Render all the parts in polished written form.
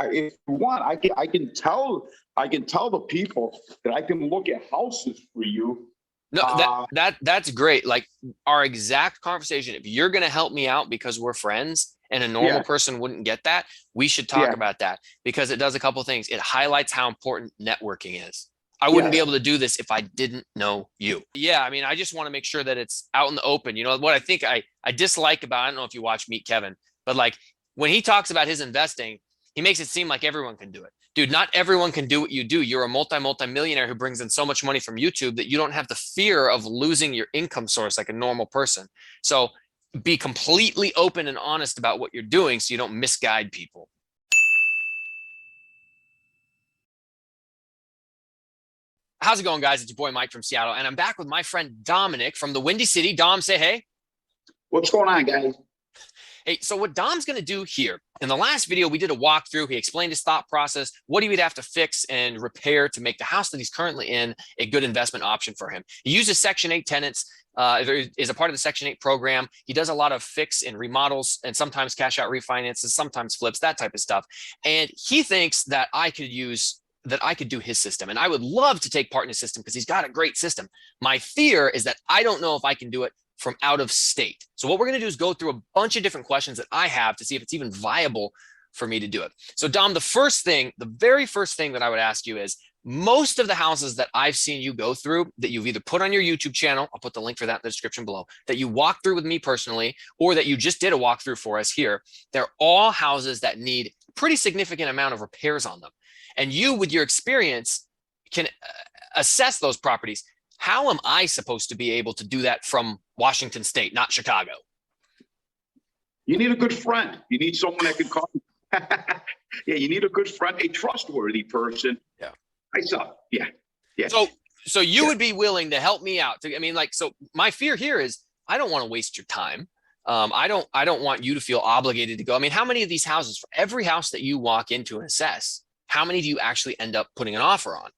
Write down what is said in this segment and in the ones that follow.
if you want, I can tell the people that I can look at houses for you. No, that's great. Like our exact conversation. If you're going to help me out because we're friends and a normal person wouldn't get that, we should talk about that, because it does a couple of things. It highlights how important networking is. I wouldn't be able to do this if I didn't know you. Yeah, I mean, I just want to make sure that it's out in the open. You know, what I think I dislike about, I don't know if you watch Meet Kevin, but like when he talks about his investing, he makes it seem like everyone can do it. Dude, not everyone can do what you do. You're a multi-millionaire who brings in so much money from YouTube that you don't have the fear of losing your income source like a normal person. So be completely open and honest about what you're doing so you don't misguide people. How's it going, guys? It's your boy Mike from Seattle, and I'm back with my friend Dominic from the Windy City. Dom, say hey. What's going on, guys? Hey, so what Dom's going to do here, in the last video, we did a walkthrough. He explained his thought process, what he would have to fix and repair to make the house that he's currently in a good investment option for him. He uses Section 8 tenants, is a part of the Section 8 program. He does a lot of fix and remodels and sometimes cash out refinances, sometimes flips, that type of stuff. And he thinks that I could do his system. And I would love to take part in his system because he's got a great system. My fear is that I don't know if I can do it from out of state. So what we're going to do is go through a bunch of different questions that I have to see if it's even viable for me to do it. So Dom, the very first thing that I would ask you is, most of the houses that I've seen you go through that you've either put on your YouTube channel, I'll put the link for that in the description below, that you walked through with me personally, or that you just did a walkthrough for us here, they're all houses that need a pretty significant amount of repairs on them. And you, with your experience, can assess those properties. How am I supposed to be able to do that from Washington State, not Chicago? You need a good friend. You need someone that can call. Yeah, you need a good friend, a trustworthy person. Yeah. I saw. Yeah. Yeah. So you would be willing to help me out. So my fear here is I don't want to waste your time. I don't want you to feel obligated to go. I mean, how many of these houses, for every house that you walk into and assess, how many do you actually end up putting an offer on?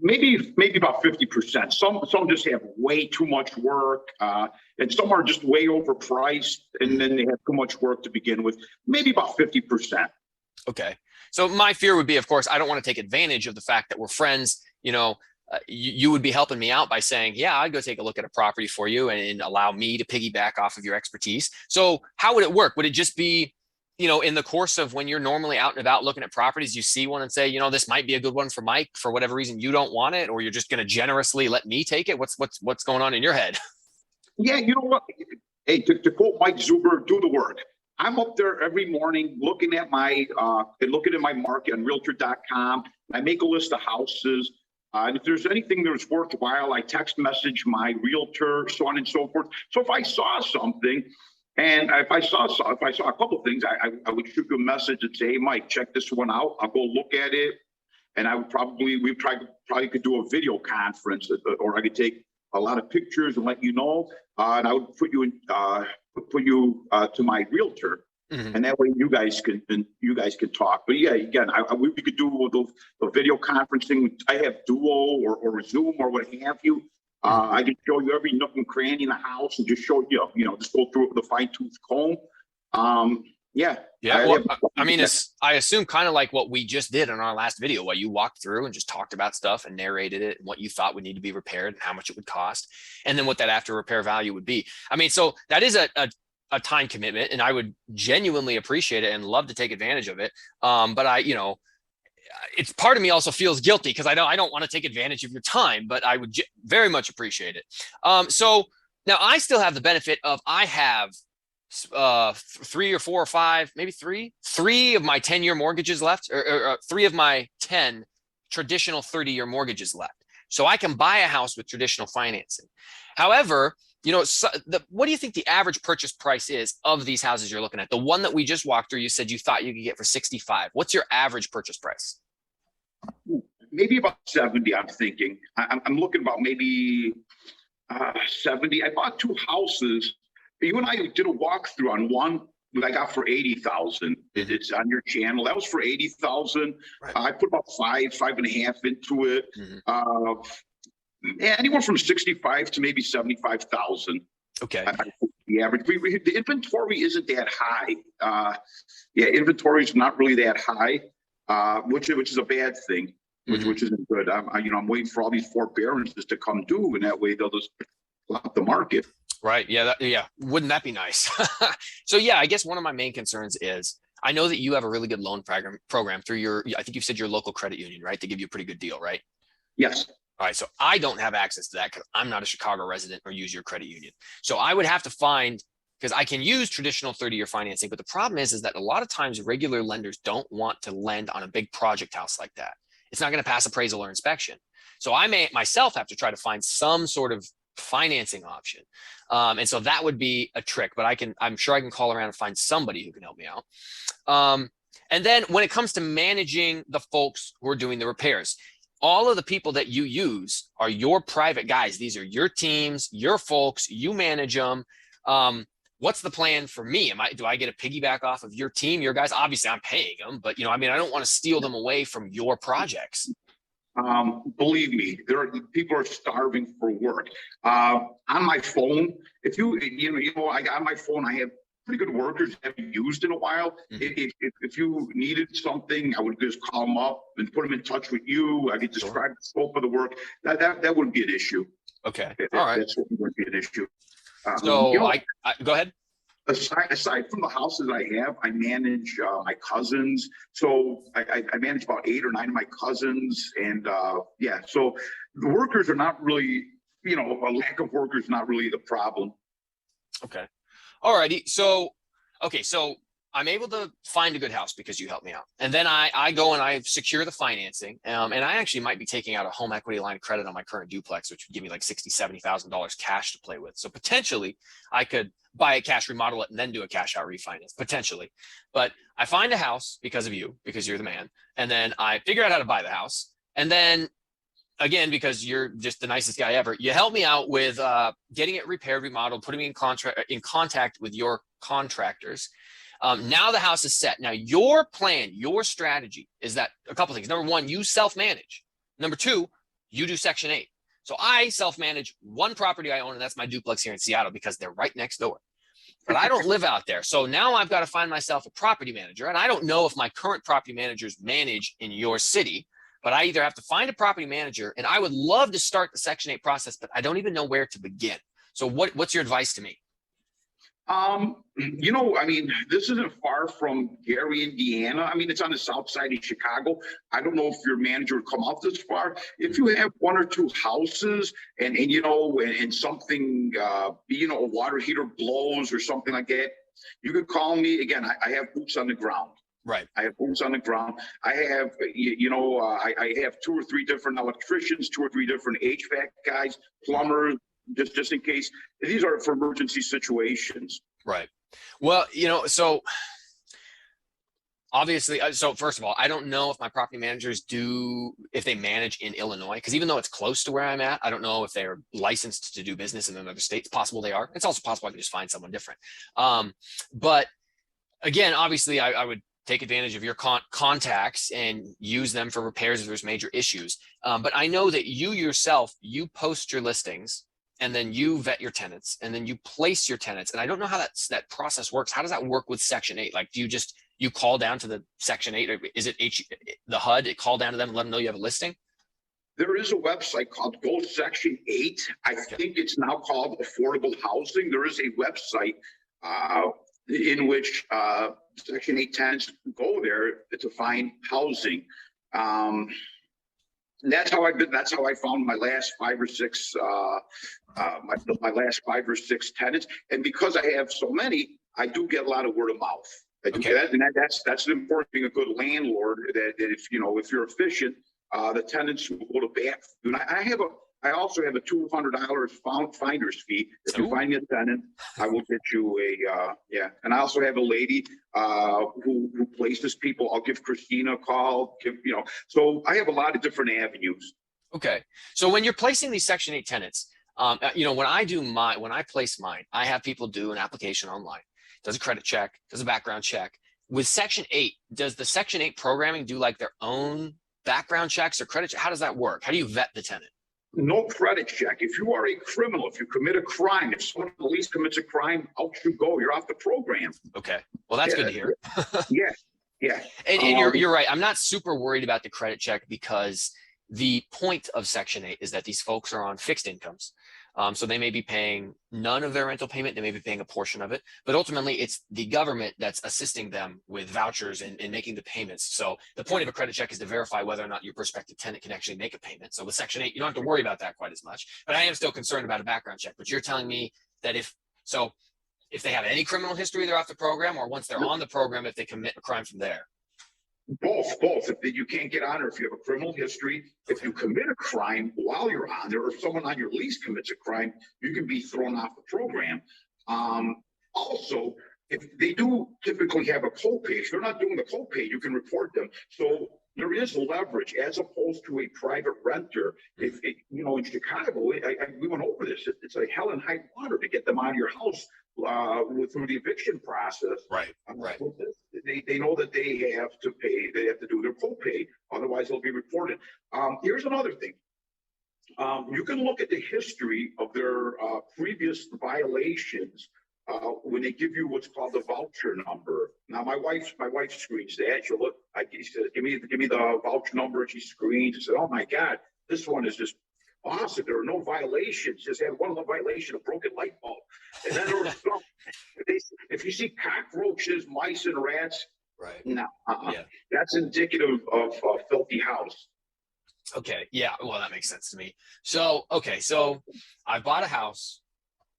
Maybe about 50%. Some just have way too much work, and some are just way overpriced, and then they have too much work to begin with. Maybe about 50%. Okay. So my fear would be, of course, I don't want to take advantage of the fact that we're friends. You know, you would be helping me out by saying, yeah, I'd go take a look at a property for you and allow me to piggyback off of your expertise. So how would it work? Would it just be, you know, in the course of when you're normally out and about looking at properties, you see one and say, you know, this might be a good one for Mike, for whatever reason you don't want it, or you're just going to generously let me take it? What's going on in your head? Yeah, you know what? Hey, to quote Mike Zuber, do the work. I'm up there every morning looking at my market on Realtor.com. I make a list of houses. And if there's anything that's worthwhile, I text message my realtor, so on and so forth. So if I saw something, and if I saw a couple of things, I would shoot you a message and say, hey, Mike, check this one out. I'll go look at it. And I would probably could do a video conference, or I could take a lot of pictures and let you know. And I would put you to my realtor. Mm-hmm. And that way you guys can talk. But yeah, again, we could do the video conferencing. I have Duo or Zoom or what have you. I can show you every nook and cranny in the house and just show you, just go through it with a fine-tooth comb. Yeah. Well, I assume kind of like what we just did in our last video, where you walked through and just talked about stuff and narrated it and what you thought would need to be repaired and how much it would cost, and then what that after repair value would be. I mean, so that is a time commitment, and I would genuinely appreciate it and love to take advantage of it. But it's part of me also feels guilty because I don't want to take advantage of your time, but I would very much appreciate it. So now I still have the benefit of, I have 3 or 4 or 5, maybe three of my 10-year mortgages left, or 3 of my 10 traditional 30-year mortgages left. So I can buy a house with traditional financing. However, what do you think the average purchase price is of these houses you're looking at? The one that we just walked through, you said you thought you could get for 65. What's your average purchase price? Maybe about 70, I'm thinking. I'm looking about maybe 70. I bought 2 houses. You and I did a walkthrough on one that I got for 80,000. It's on your channel. That was for 80,000. Right. I put about 5.5 into it. Mm-hmm. Anywhere from 65 to maybe 75,000. Okay. the average. The inventory isn't that high. Yeah, inventory is not really that high, which is a bad thing, which isn't good. I'm waiting for all these forbearances to come due, and that way they'll just flop the market. Right. Yeah. Yeah. Wouldn't that be nice? So yeah, I guess one of my main concerns is I know that you have a really good loan program through your, I think you said your local credit union, right? They give you a pretty good deal, right? Yes. All right. So I don't have access to that because I'm not a Chicago resident or use your credit union. So I would have to find, because I can use traditional 30-year financing, but the problem is that a lot of times regular lenders don't want to lend on a big project house like that. It's not going to pass appraisal or inspection. So I may myself have to try to find some sort of financing option. And so that would be a trick, but I'm sure I can call around and find somebody who can help me out. And then when it comes to managing the folks who are doing the repairs, all of the people that you use are your private guys. These are your teams, your folks, you manage them. What's the plan for me? Do I get a piggyback off of your team, your guys? Obviously I'm paying them, but I don't want to steal them away from your projects. Believe me, people are starving for work. On my phone, if on my phone, I have pretty good workers I haven't used in a while. If you needed something, I would just call them up and put them in touch with you. I could describe the scope of the work. That wouldn't be an issue. Okay. All right. That's what would be an issue. So go ahead. Aside from the houses I have, I manage my cousins. So I manage about 8 or 9 of my cousins. And so the workers are not really, a lack of workers is not really the problem. Okay. All righty. So I'm able to find a good house because you helped me out. And then I go and I secure the financing. And I actually might be taking out a home equity line of credit on my current duplex, which would give me like $60,000, $70,000 cash to play with. So potentially I could buy a cash, remodel it, and then do a cash out refinance, potentially. But I find a house because of you, because you're the man. And then I figure out how to buy the house. And then again, because you're just the nicest guy ever, you help me out with getting it repaired, remodeled, putting me in contact with your contractors. Now the house is set. Now your plan, your strategy is that a couple things. Number one, you self-manage. Number two, you do Section 8. So I self-manage one property I own, and that's my duplex here in Seattle because they're right next door. But I don't live out there. So now I've got to find myself a property manager. And I don't know if my current property managers manage in your city, but I either have to find a property manager, and I would love to start the Section 8 process, but I don't even know where to begin. So what's your advice to me? This isn't far from Gary, Indiana. It's on the south side of Chicago. I don't know if your manager would come out this far. If you have 1 or 2 houses and something, a water heater blows or something like that, you could call me. Again, I have boots on the ground. Right. I have boots on the ground. I have, I have 2 or 3 different electricians, 2 or 3 different HVAC guys, plumbers, just in case. These are for emergency situations. Right. Well, so obviously, so first of all, I don't know if my property managers if they manage in Illinois, because even though it's close to where I'm at, I don't know if they're licensed to do business in another state. It's possible they are. It's also possible I can just find someone different. But again, obviously, I would take advantage of your contacts and use them for repairs if there's major issues. But I know that you yourself, you post your listings, and then you vet your tenants, and then you place your tenants. And I don't know how that process works. How does that work with Section 8? Like, do you call down to the Section 8, or is it the HUD? Call down to them and let them know you have a listing? There is a website called Go Section 8. I think it's now called Affordable Housing. There is a website in which Section 8 tenants go there to find housing. That's how I found my last 5 or 6 my last 5 or 6 tenants. And because I have so many, I do get a lot of word of mouth. I do get that, and that's an important thing. A good landlord that if you're efficient, the tenants will go to bat. And I also have a $200 finder's fee. If you find me a tenant, I will get you And I also have a lady who places people. I'll give Christina a call. So I have a lot of different avenues. Okay. So when you're placing these Section 8 tenants, when I place mine, I have people do an application online, does a credit check, does a background check. With Section 8, does the Section 8 programming do like their own background checks or credit check? How does that work? How do you vet the tenant? No credit check. If you are a criminal, if you commit a crime, if someone at least commits a crime, out you go. You're off the program. Okay. Well, that's good to hear. Yeah. Yeah. And you're right. I'm not super worried about the credit check because the point of Section 8 is that these folks are on fixed incomes. So they may be paying none of their rental payment. They may be paying a portion of it, but ultimately it's the government that's assisting them with vouchers and making the payments. So the point of a credit check is to verify whether or not your prospective tenant can actually make a payment. So with Section 8, you don't have to worry about that quite as much, but I am still concerned about a background check. But you're telling me that if they have any criminal history, they're off the program, or once they're on the program, if they commit a crime from there? Both. If you can't get on there, if you have a criminal history, if you commit a crime while you're on there, or if someone on your lease commits a crime, you can be thrown off the program. Also, if they do typically have a copay, if they're not doing the copay, you can report them. So there is leverage as opposed to a private renter. If in Chicago, we went over this. It's like hell and high water to get them out of your house through the eviction process. Right. Right. They know that they have to pay. They have to do their copay, otherwise they'll be reported. Here's another thing. You can look at the history of their previous violations when they give you what's called the voucher number. Now, my wife screens that. She'll look. She says, "Give me the voucher number." And she screens and said, "Oh my God, this one is just awesome. There are no violations. Just had one of the violation, a broken light bulb." And then there was some. If you see cockroaches, mice, and rats, right? No, that's indicative of a filthy house. Okay, yeah, well, that makes sense to me. So, okay, so I bought a house.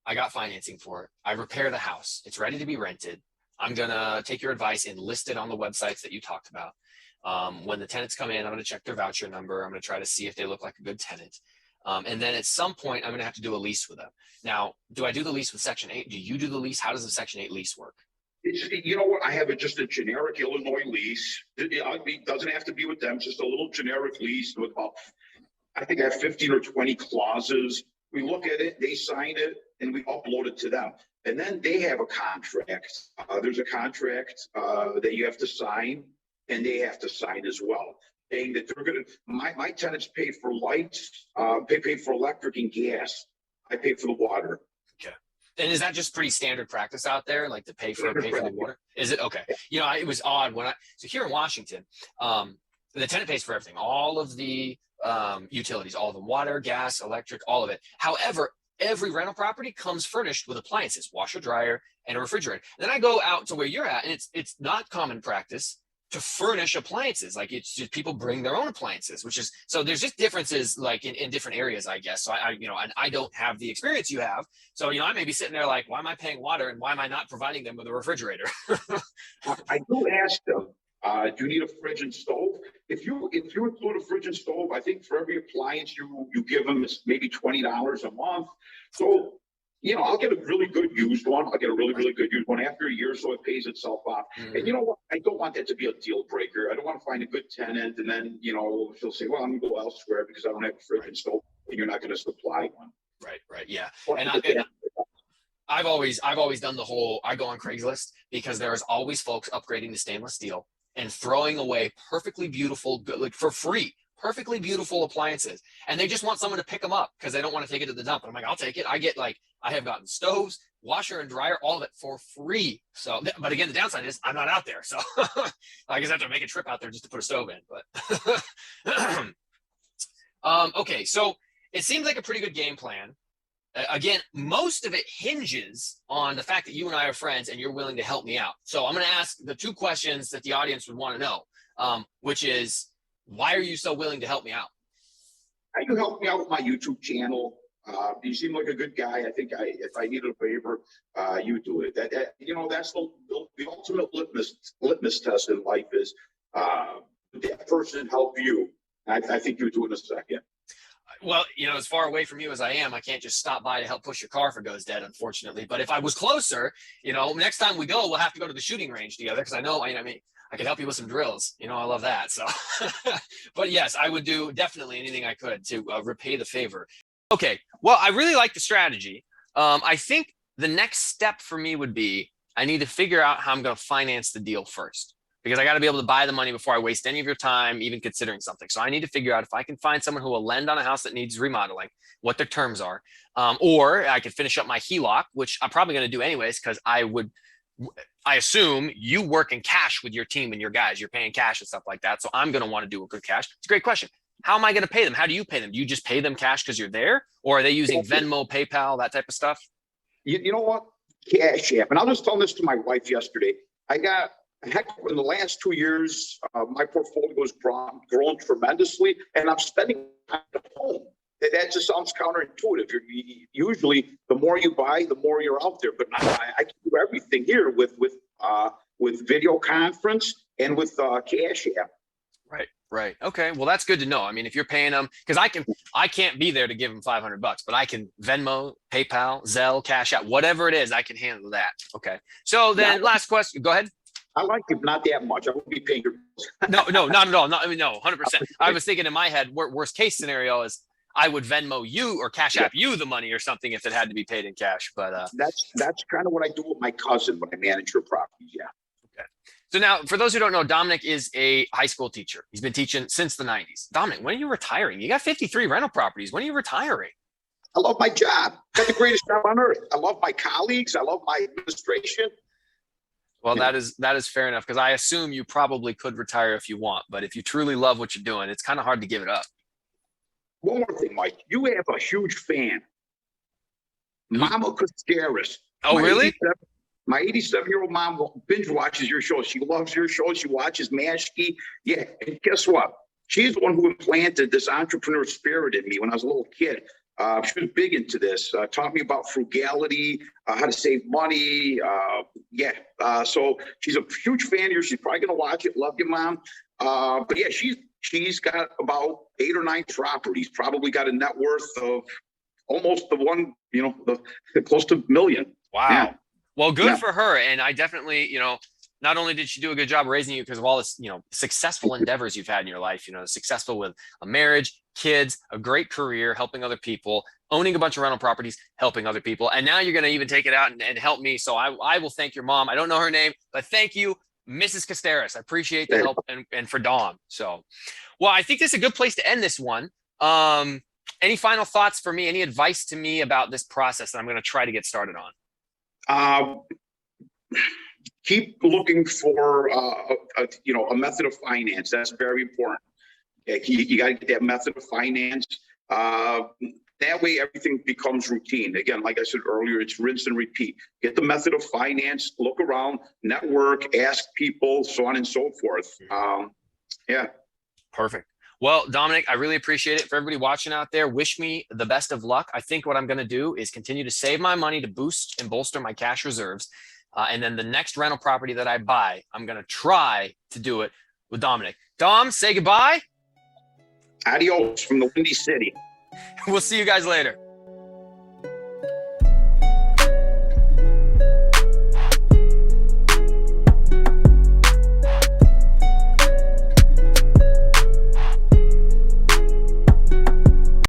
I got financing for it. I repair the house. It's ready to be rented. I'm gonna take your advice and list it on the websites that you talked about. When the tenants come in, I'm gonna check their voucher number. I'm gonna try to see if they look like a good tenant. And then at some point, I'm going to have to do a lease with them. Now, do I do the lease with Section 8? Do you do the lease? How does the Section 8 lease work? You know what? I have just a generic Illinois lease. It doesn't have to be with them. Just a little generic lease with about, I think I have 15 or 20 clauses. We look at it, they sign it, and we upload it to them. And then they have a contract. There's a contract that you have to sign, and they have to sign as well. Saying that they're going to, my tenants pay for lights, pay for electric and gas. I pay for the water. Okay. And is that just pretty standard practice out there, like to pay for the water? Is it? Okay. It was odd so here in Washington, the tenant pays for everything, all of the utilities, all the water, gas, electric, all of it. However, every rental property comes furnished with appliances, washer, dryer, and a refrigerator. And then I go out to where you're at, and it's not common practice to furnish appliances. Like, it's just people bring their own appliances, which is, so there's just differences like in different areas, I guess. So and I don't have the experience you have. So, I may be sitting there like, why am I paying water and why am I not providing them with a refrigerator? I do ask them, do you need a fridge and stove? If you include a fridge and stove, I think for every appliance you give them, it's maybe $20 a month. So, I'll get a really good used one. I'll get a really, really good used one after a year or so. It pays itself off. Mm-hmm. And you know what? I don't want that to be a deal breaker. I don't want to find a good tenant and then, she'll say, well, I'm going to go elsewhere because I don't have a fridge and stove, and you're not going to supply one. Right. Yeah. And I've always done the whole, I go on Craigslist because there's always folks upgrading to stainless steel and throwing away perfectly beautiful, good, like for free, perfectly beautiful appliances. And they just want someone to pick them up because they don't want to take it to the dump. And I'm like, I'll take it. I have gotten stoves, washer and dryer, all of it for free. So, but again, the downside is I'm not out there. So I guess I have to make a trip out there just to put a stove in. But okay, so it seems like a pretty good game plan. Again, most of it hinges on the fact that you and I are friends and you're willing to help me out. So I'm going to ask the two questions that the audience would want to know, which is, why are you so willing to help me out? You help me out with my YouTube channel. You seem like a good guy. I think if I needed a favor, you do it. That's the ultimate litmus test in life is that person help you. I think you do in a second. Well, as far away from you as I am, I can't just stop by to help push your car if it goes dead, unfortunately. But if I was closer, next time we go, we'll have to go to the shooting range together because I know, I could help you with some drills. I love that. So, but yes, I would do definitely anything I could to repay the favor. Okay. Well, I really like the strategy. I think the next step for me would be, I need to figure out how I'm going to finance the deal first. because I got to be able to buy the money before I waste any of your time, even considering something. So I need to figure out if I can find someone who will lend on a house that needs remodeling, what their terms are, or I could finish up my HELOC, which I'm probably going to do anyways, because I assume you work in cash with your team and your guys. You're paying cash and stuff like that. So I'm going to want to do a good cash. It's a great question. How am I going to pay them? How do you pay them? Do you just pay them cash because you're there? Or are they using Venmo, PayPal, that type of stuff? You know what? Cash App. And I was telling this to my wife yesterday. Heck, in the last 2 years, my portfolio has grown tremendously, and I'm spending time at home. That just sounds counterintuitive. Usually, the more you buy, the more you're out there. But I can do everything here with video conference and with Cash App. Right. Okay. Well, that's good to know. I mean, if you're paying them, because I can't be there to give them $500, but I can Venmo, PayPal, Zelle, Cash App, whatever it is, I can handle that. Okay. So then, last question. Go ahead. I like it, not that much. I won't be paying your bills. No, not at all. No, 100%. I was thinking in my head, worst case scenario is I would Venmo you or Cash App you the money or something if it had to be paid in cash. But that's kind of what I do with my cousin when I manage her properties. Yeah. Okay. So now, for those who don't know, Dominic is a high school teacher. He's been teaching since the 90s. Dominic, when are you retiring? You got 53 rental properties. When are you retiring? I love my job. Got the greatest job on earth. I love my colleagues. I love my administration. Well, that is fair enough, because I assume you probably could retire if you want. But if you truly love what you're doing, it's kind of hard to give it up. One more thing, Mike. You have a huge fan. Mama Kosteris. Oh, really? My 87-year-old mom binge watches your show. She loves your show. She watches Mashke. Yeah, and guess what? She's the one who implanted this entrepreneur spirit in me when I was a little kid. She was big into this, taught me about frugality, how to save money. So she's a huge fan of yours. She's probably going to watch it. Love you, Mom. But yeah, she's got about 8 or 9 properties, probably got a net worth of almost close to $1 million. Wow. Yeah. Well, good for her. And I definitely, not only did she do a good job raising you because of all this, successful endeavors you've had in your life, successful with a marriage, kids, a great career, helping other people, owning a bunch of rental properties, helping other people. And now you're going to even take it out and help me. So I will thank your mom. I don't know her name, but thank you, Mrs. Kosteris. I appreciate the help and for Dom. So, well, I think this is a good place to end this one. Any final thoughts for me? Any advice to me about this process that I'm going to try to get started on? Keep looking for a method of finance. That's very important. You got to get that method of finance. That way everything becomes routine. Again, like I said earlier, it's rinse and repeat. Get the method of finance, look around, network, ask people, so on and so forth. Yeah. Perfect. Well, Dominic, I really appreciate it. For everybody watching out there, wish me the best of luck. I think what I'm going to do is continue to save my money to boost and bolster my cash reserves. And then the next rental property that I buy, I'm going to try to do it with Dominic. Dom, say goodbye. Adios from the Windy City. We'll see you guys later.